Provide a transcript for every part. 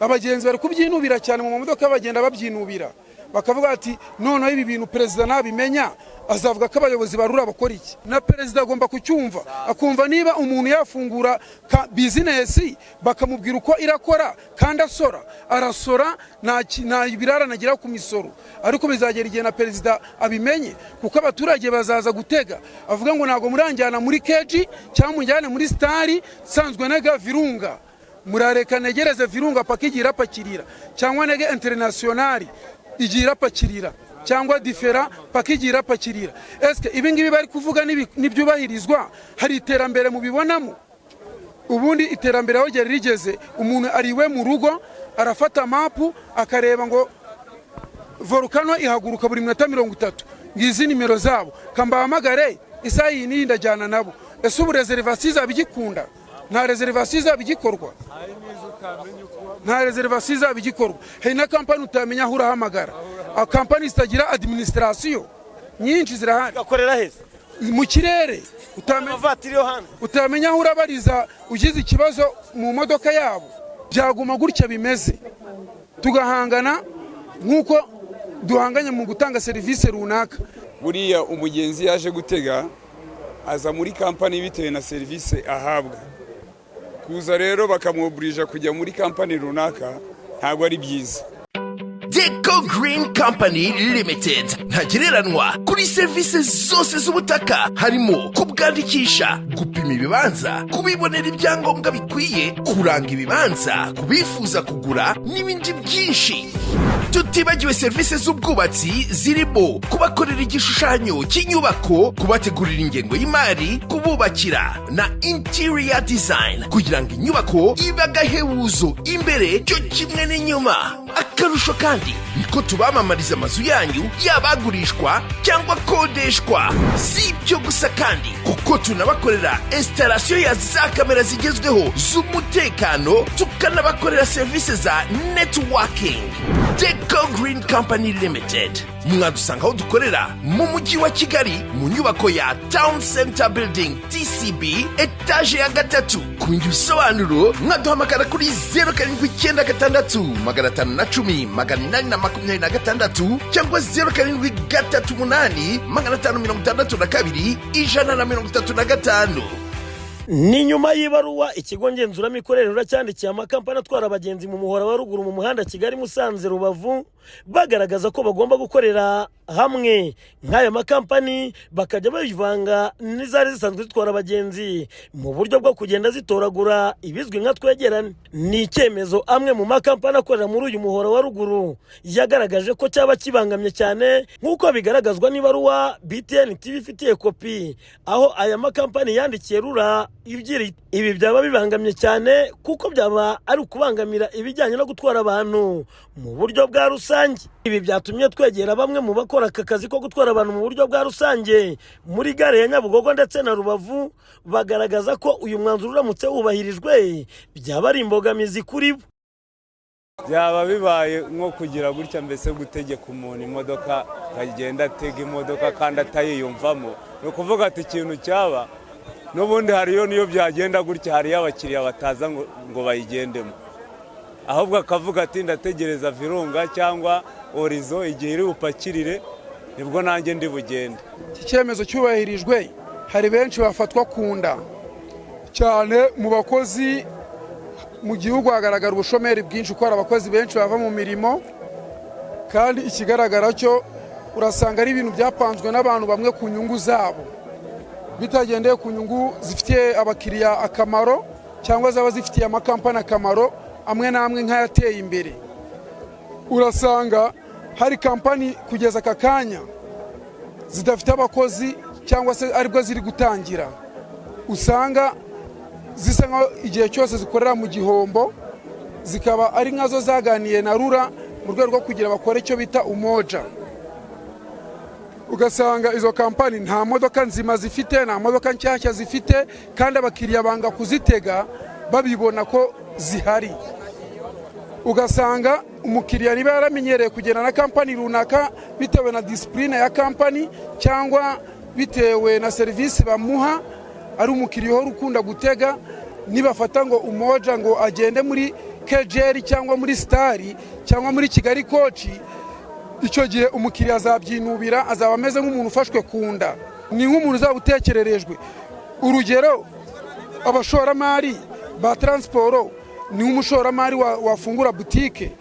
abagenzi bari kubyinubira cyane mu modoka bagenda babyinubira bakavuga ati noneho ibi bintu perezida nabimenya azavuga ko abayobozi barura bakora iki na perezida agomba kucyumva akumva niba umuntu yafungura bizinesi bakamubwira uko irakora kandi arasora nta birara nagira ku misoro ariko bizagera igihe na perezida abimenye kuko abaturage bazaza gutega avuga ngo ntago muranjyana muri keji cyangwa munjyane muri stari sanzwe nega virunga murareka negereze virunga pakigira pakirira cyangwa nege internationali igira pakirira cyangwa difera pakigira pakirira eske ibingibi bari kuvuga nibyubahirizwa hari iterambere mu bibonamo ubundi iterambere aho gere rigeze umuntu ariwe mu rugo arafata mapu akareba ngo volcano ihaguruka buri minota 30 ngizi nimero zabo kambahamagare isayi ni ndajyana nabo ese ubu reservation zabigikunda nta reservation zabigikorwa nta reservation zabigikorwa hari na company utamenya aho urahamagara company zitagira administration nyinshi zirahari gakorera heza mu kirere utamenya aho urabariza ugize ikibazo mu modoka yabo byaguma gutya bimeze tugahangana nkuko duhanganye mu gutanga service runaka buriya umugenzi yaje gutega aza muri company bitewe na service ahabwa kuza rero bakamwoburija kujya muri company runaka ntabwo ari byiza. Deco Green Company Limited ntagereranwa kuri service zose z'ubutaka harimo kubwandikisha gupima ibibanza kubibonera ibyangombwa bikwiye kuranga ibibanza kubifuza kugura n'ibindi byinshi tutibagiwe service z'ubwubatsi zirimo kubakorera igishushanyo cy'inyubako kubategurira ingengo y'imari kububakira na interior design kugira ngo inyubako ibagahebuzo imbere cyo kimwe n'inyuma akarusho kandi niko tubamamariza amazu yanyu yabagurishwa cyangwa kodeshwa si ibyo gusa kandi kuko tunabakorera installation ya za kamera zigezweho z'umutekano tukanabakorera service za networking. Deco Green Company Limited mwadusanga aho dukorera mu mujyi wa Kigali mu nyubako ya Town Center Building TCB etage ya 3 ku bindi bisobanuro mwaduhamagara kuri 0796 cyangwa 0738 ni nyuma y'ibaruwa ikigo ngenzuramikorere uracyandikiye amakampani atwara abagenzi mu muhora wa ruguru mu muhanda Kigali Musanze Rubavu bagaragaza ko bagomba gukorera hamwe nk'aya makampani bakajya bayivanga n'izari zisanzwe zitwara abagenzi mu buryo bwo kugenda zitoragura ibizwi nka twegerane. Ni icyemezo amwe mu makampani akorera muri uyu muhora wa ruguru yagaragaje ko cyaba kibangamye cyane nk'uko bigaragazwa n'ibaruwa BTN TV ifitiye kopi aho aya makampani yandikiye rura ibi byaba bibangamye cyane kuko byaba ari ukubangamira ibijyanye no gutwara abantu mu buryo bwa rusange. Ibi byatumye twegera bamwe mu bakora aka kazi ko gutwara abantu mu buryo bwa rusange muri gare ya Nyabugogo ndetse na Rubavu bagaragaza ko uyu mwanzuro uramutse wubahirijwe byaba ari imbogamizi kuri bo. Byaba bibaye nko kugira gutya mbese gutegeka umuntu imodoka agenda atega imodoka kandi atayiyumvamo no kuvuga ati ikintu cyaba n'ubundi hariyo niyo byagenda gutya hariyo abakiriya bataza ngo bayigendemo ahubwo akavuga ati ndategereza Virunga cyangwa Orizo igihe iri bupakirire nibwo nanjye ndi bugende. Iki cyemezo cyubahirijwe hari benshi bafatwa kunda cyane mu bakozi mu gihugu hagaragara ubushomeri bwinshi ko abakozi benshi bava mu mirimo kandi ikigaragara cyo urasanga ari ibintu byapanzwe n'abantu bamwe ku nyungu zabo bitagendeye ku nyungu zifitiye abakiriya akamaro cyangwa zaba zifitiye amakampani akamaro amwe namwe nk'ayateye imbere. Urasanga hari kampani kugeza aka kanya zidafite abakozi cyangwa se aribwo ziri gutangira usanga zisa nkaho igihe cyose zikorera mu gihombo zikaba ari nkazo zaganiye na rura mu rwego rwo kugira bakore icyo bita umoja. Ugasanga izo kampani nta modoka nzima zifite nta modoka nshyashya zifite kandi abakiriya banga kuzitega babibona ko zihari. Ugasanga umukiriya niba yaramenyereye kugenda na kampani runaka bitewe na discipline ya kampani cyangwa bitewe na service bamuha ari umukiriya ho rukunda gutega nibafata ngo umoja ngo agende muri KGL cyangwa muri Star cyangwa muri Kigali Coach, icyo gihe umukiriya azabyinubira, azaba ameze nk'umuntu ufashwe kunda, ni nk'umuntu uzaba utekererejwe. Urugero, abashoramari ba transport, ni umushoramari wafungura boutique,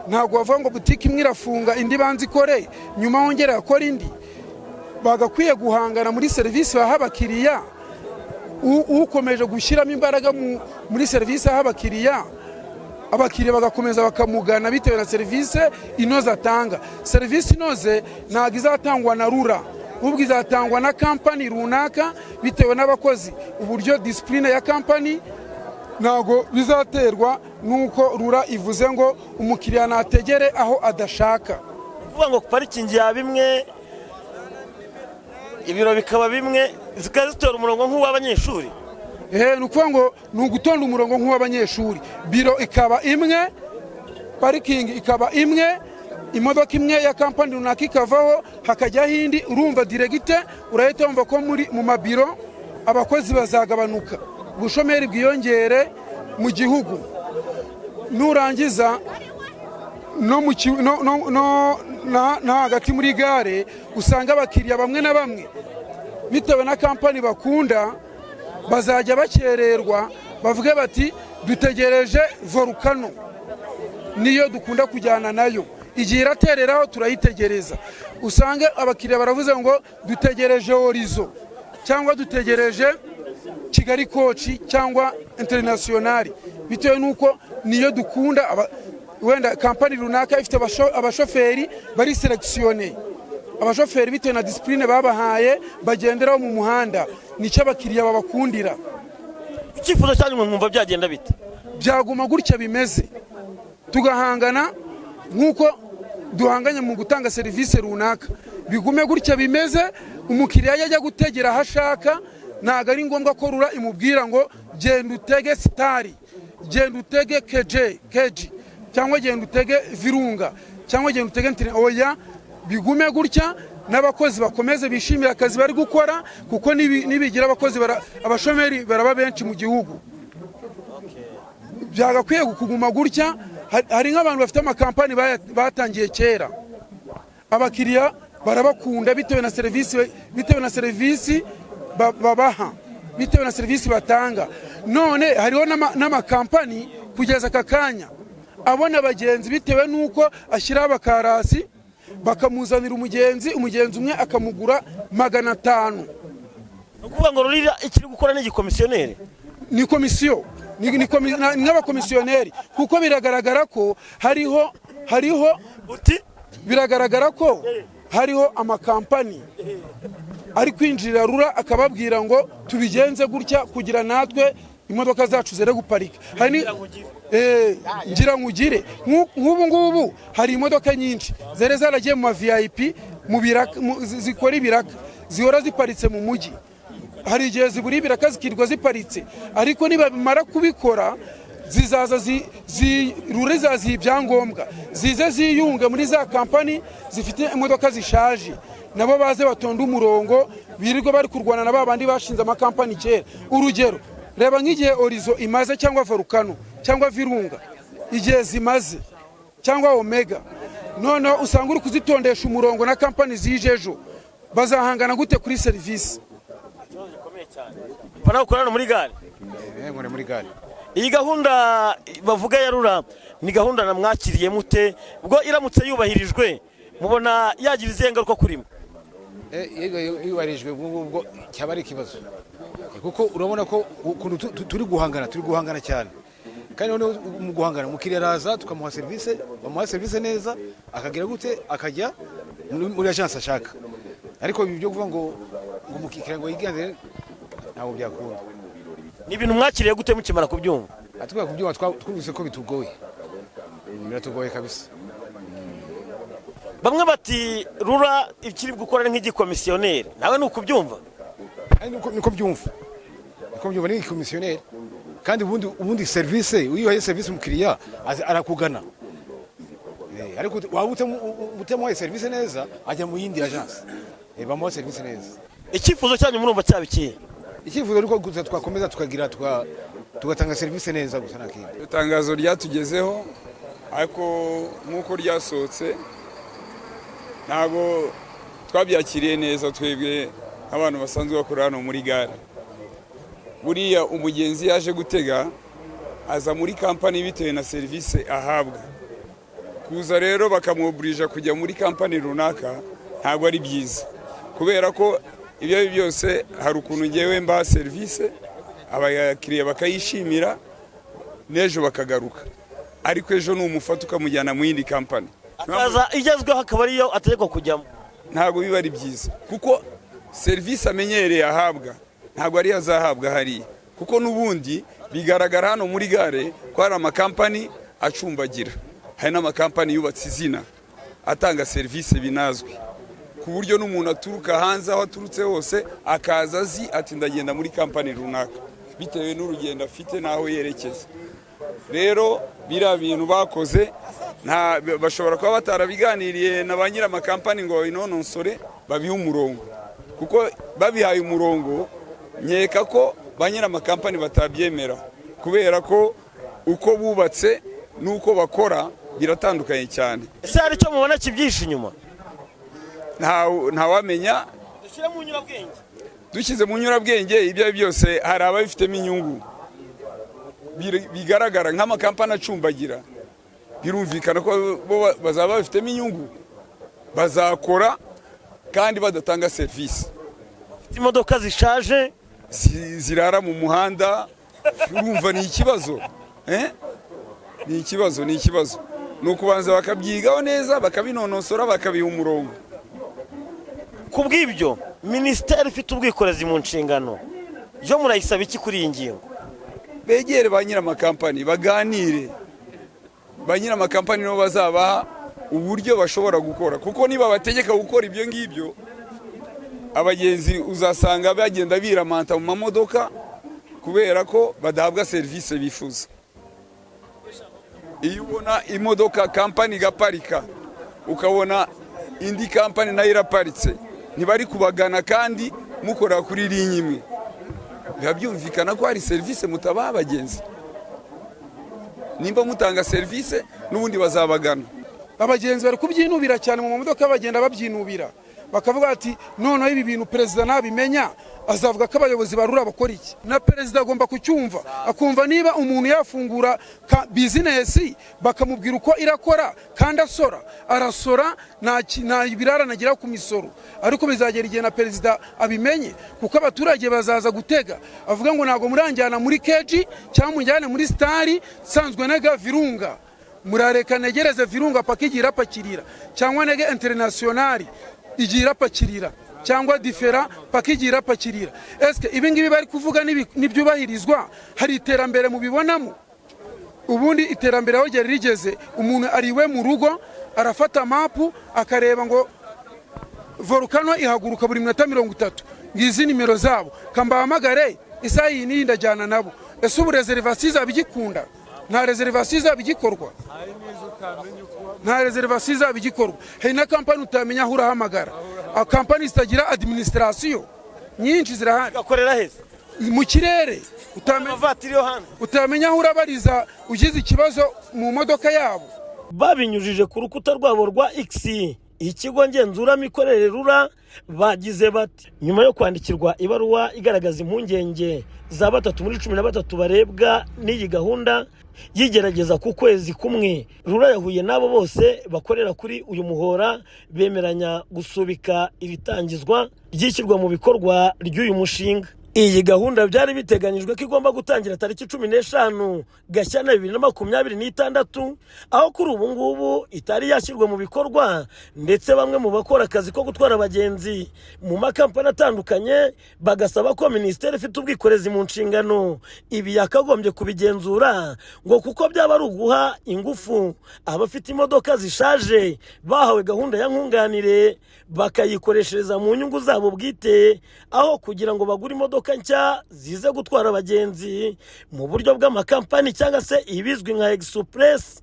ntabwo wavuga ngo boutique imwe irafunga indi banzi ikore nyuma wongera akora indi. Bagakwiye guhangana muri serivisi baha abakiriya, ukomeje gushyiramo imbaraga muri serivisi aho abakiriya bagakomeza bakamugana bitewe na serivisi inoze atanga. Serivisi inoze ntabwo izatangwa na RURA, ubwo izatangwa na kampani runaka bitewe n'abakozi. Uburyo discipline ya kampani ntabwo bizaterwa nuko RURA ivuze ngo umukiriya nategere aho adashaka. Kuvuga ngo parikingi ya bimwe, ibiro bikaba bimwe, zikazitora umurongo nk'uw'abanyeshuri. Ni ukuvuga ngo ni ugutonda umurongo nk'uw'abanyeshuri. Biro ikaba imwe, parikingi ikaba imwe, imodoka imwe ya kampani runaka ikavaho hakajyaho indi. Urumva diregite urahita wumva ko mu mabiro abakozi bazagabanuka, ubushomeri bwiyongere mu gihugu. Nurangiza no hagati muri gare usanga abakiriya bamwe na bamwe bitewe na kampani bakunda bazajya bakererwa, bavuge bati dutegereje Volcano, niyo dukunda kujyana nayo, igihe iratereraho turayitegereza. Usange abakiriya baravuze ngo dutegereje Horizon cyangwa dutegereje Kigali Coach cyangwa International, bitewe nuko niyo dukunda. Wenda kampani runaka ifite abashoferi bari selectionné, abashoferi bitewe na discipline babahaye bagenderaho mu muhanda, nicyo abakiriya babakundira. Icyifuzo cyanyu mwumva byagenda bite? Byaguma gutya bimeze, tugahangana nk'uko duhanganye mu gutanga serivisi runaka, bigume gutya bimeze. Umukiriya yajya gutegera aho ashaka, ntabwo ari ngombwa ko RURA imubwira ngo genda utege Star, genda utege KG cyangwa genda utege Virunga cyangwa genda utege oya. Bigume gutya, n'abakozi bakomeze bishimira akazi bari gukora, kuko nibigira abakozi abashomeri baraba benshi mu gihugu. Byagakwiye kuguma gutya. Hari nk'abantu bafite amakampani batangiye kera, abakiriya barabakunda bitewe na serivisi babaha, bitewe na serivisi batanga. None hariho n'amakampani kugeza aka kanya abona abagenzi bitewe nuko ashyiraho abakarasi bakamuzanira umugenzi umwe akamugura 500. Ukuvuga ngo RURA ikiri gukora n'igikomisiyoneri, ni komisiyo, ni nk'abakomisiyoneri, kuko biragaragara ko hariho amakampani ari kwinjirira RURA akababwira ngo tubigenze gutya kugira natwe imodoka zacu zere guparika. Ngira ngugire nk'ubu ngubu hari imodoka nyinshi zere zaragiye mu VIP zikora ibiraka, zihora ziparitse mu mujyi. Hari igihe zibura ibiraka zikirwa ziparitse, ariko nibamara kubikora zizaza RURA izaziha ibyangombwa, zize ziyunge muri za kampani zifite imodoka zishaje, nabo baze batonda umurongo, birirwa bari kurwana na babandi bashinze amakampani kera. Urugero, reba nk'igihe Horizon imaze cyangwa Volcano cyangwa Virunga igihe zimaze cyangwa Omega, none usanga uri kuzitondesha umurongo na kampani zijejo, bazahangana gute kuri serivisi? Pana ukorana muri gare. Muri gare. Iyi gahunda bavuga ya RURA ni gahunda namwakiriye mute? Ubwo iramutse yubahirijwe mubona yagira izengaruka kuri mwe? Yubahirijwe ubwo cyaba ari ikibazo, kuko urabona ko turi guhangana cyane, kandi none mu guhangana umukiriya araza tukamuha serivisi, bamuha serivisi neza, akagira gute akajya muri agence ashaka. Ariko ibyo kuvuga ngo umukiriya ngo yigendere ntabwo byakunda. Ni ibintu mwakiriye gute mukimara kubyumva? Atubwa kubyumva twumvise ko bitugoye, biratugoye kabisa. Bamwe bati RURA ikiri gukora nk'igikomisiyoneri, nawe ni ukubyumva? Niko byumva ni igikomisiyoneri, kandi ubundi serivisi uyihaye serivisi umukiriya arakugana, ariko waba utamuhaye serivisi neza ajya mu yindi agence bamuha serivisi neza. Icyifuzo cyanyu murumva cyabikiye? Icyifuzo ariko twakomeza tukagira tugatanga serivisi neza gusa nta kindi. Itangazo ryatugezeho ariko nk'uko ryasohotse ntabwo twabyakiriye neza twebwe nk'abantu basanzwe bakora hano muri gare. Buriya umugenzi yaje gutega aza muri kampani bitewe na serivisi ahabwa. Kuza rero bakamwoburija kujya muri kampani runaka ntabwo ari byiza, kubera ko ibyo byose hari ukuntu ngewe mba serivisi abakiriya bakayishimira n'ejo bakagaruka, ariko ejo ni umufata ukamujyana mu yindi kampani akaza igezweho akaba ariyo ategekwa kujyamo. Ntabwo biba ari byiza kuko serivisi amenyereye ahabwa ntabwo ari azahabwa hariya, kuko n'ubundi bigaragara hano muri gare ko hari amakampani acumbagira, hari n'amakampani yubatse izina atanga serivisi binazwi, ku buryo n'umuntu aturuka hanze aho aturutse hose akaza azi ati ndagenda muri kampani runaka bitewe n'urugendo afite n'aho yerekeza. Rero biriya bintu bakoze bashobora kuba batarabiganiriye na ba nyir'amakampani ngo babinononsore babihe umurongo, kuko babihaye umurongo nkeka ko ba nyir'amakampani batabyemera, kubera ko uko bubatse n'uko bakora biratandukanye cyane. Ese hari icyo mubona kibyihishe inyuma? Ntawamenya. Dushyize mu nyurabwenge ibyo byose hari ababifitemo inyungu bigaragara nk'amakampani acumbagira, birumvikana ko bo bazaba bafitemo inyungu, bazakora kandi badatanga serivisi. Imodoka zishaje zirara mu muhanda, urumva ni ikibazo. Ni ikibazo ni ukubanza bakabyigaho neza bakabinonosora bakabiha umurongo. Ku bw'ibyo minisiteri ifite ubwikorezi mu nshingano yo murayisaba iki kuri iyi ngingo? Begere ba nyir'amakampani baganire, ba nyir'amakampani nibo bazabaha uburyo bashobora gukora, kuko niba bategeka gukora ibyo ngibyo abagenzi uzasanga bagenda biramanta mu mamodoka kubera ko badahabwa serivisi bifuza. Iyo ubona imodoka kampani gaparika ukabona indi kampani nayo iraparitse, ntibari kubagana kandi mukora kuri linye imwe, biba byumvikana ko hari serivisi mutabaha abagenzi. Nimba mutanga serivisi n'ubundi bazabagana. Abagenzi bari kubyinubira cyane mu mamodoka, bagenda babyinubira bakavuga ati noneho ibi bintu perezida nabimenya azavuga ko abayobozi barura bakora iki. Na perezida agomba kucyumva akumva niba umuntu yafungura bizinesi bakamubwira uko irakora kandi arasora nta birara nagira ku misoro, ariko bizagera igihe na perezida abimenye, kuko abaturage bazaza gutega avuga ngo ntago muranjyana muri keji cyangwa munjyane muri stari sanzwe nega Virunga, murareka negereze Virunga paka igira pakirira, cyangwa nege internationali igira pakirira, cyangwa difera pakigira pakirira. Eske ibi ngibi bari kuvuga nibyubahirizwa? Hari iterambere mu bibonamo? Ubundi iterambere aho ryari rigeze, umuntu ariwe mu rugo arafata mapu akareba ngo volcano ihaguruka buri minota 30, ngizi nimero zabo kambahamagare isaha iyi ni ndajyana nabo. Ese ubu reservation zabigikunda? Nta reservation zabigikorwa, nta reservation zabigikorwa. Hari na kampani utamenya aho urahamagara, kampani zitagira administration nyinshi zirahari, gakorera heza mu kirere, utamenya aho urabariza ugize ikibazo mu modoka yabo. Babinyujije ku rukuta rwabo rwa X, ikigo ngenzuramikorere RURA bagize bati nyuma yo kwandikirwa ibaruwa igaragaza impungenge za 3 muri 13 barebwa n'iyi gahunda yigerageza ku kwezi kumwe, RURA yahuye nabo bose bakorera kuri uyu muhora bemeranya gusubika iritangizwa ryishyirwa mu bikorwa ry'uyu mushinga. Iyi gahunda byari biteganyijwe ko igomba gutangira tariki 15 Gashyantare 2026, aho kuri ubu ngubu itari yashyirwa mu bikorwa, ndetse bamwe mu bakora akazi ko gutwara abagenzi mu makampani atandukanye bagasaba ko minisiteri ifite ubwikorezi mu nshingano ibi yakagombye kubigenzura, ngo kuko byaba ari uguha ingufu abafite imodoka zishaje bahawe gahunda ya nkunganire bakayikoreshereza mu nyungu zabo bwite, aho kugira ngo bagure imodoka nshya zize gutwara abagenzi mu buryo bw'amakampani cyangwa se ibizwi nka Express.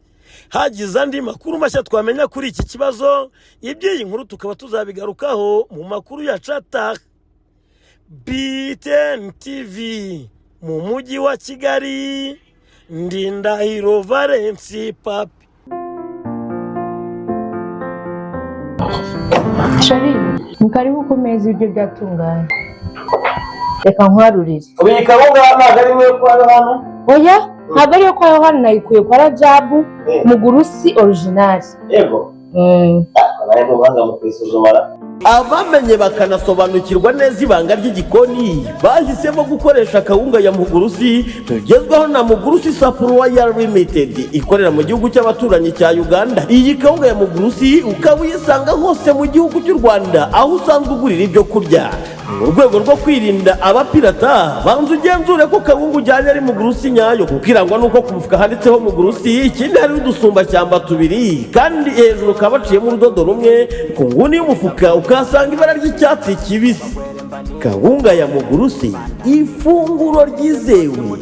Hagize andi makuru mashya twamenya kuri iki kibazo, iby'iyi nkuru tukaba tuzabigarukaho mu makuru ya Chata. BTN TV mu mujyi wa Kigali. Ndindahiro Valence Papi. Shari, mukaribu ku meza ibyo byatunganye. Reka nkwarurire. Ubu kawunga ntabwo ari mwe kwa Yohana? Oya, ntabwo ari yo kwa Yohana, nayikuye kwa Rajabu, Mugurusi original. Yego. Naye mubanga mu kwisuzumara. Abamenye bakanasobanukirwa neza ibanga ry'igikoni bahisemo gukoresha kawunga ya Mugurusi tugezweho na Mugurusi Royal Limited ikorera mu gihugu cy'abaturanyi cya Uganda. Iyi kawunga ya Mugurusi ukaba uyisanga hose mu gihugu cy'u Rwanda aho usanzwe ugurira ibyo kurya. Mu rwego rwo kwirinda abapirata banza ugenzure ko kawunga ujyanye ari Mugurusi nyayo, kukirangwa nuko ku mufuka handitseho Mugurusi, ikindi hari udusumba cyamba tubiri kandi hejuru kabaciyemo urudodo rumwe, ku nguni y'umufuka ukasanga ibara ry'icyatsi kibisi. Kawunga ya Mugurusi, ifunguro ryizewe.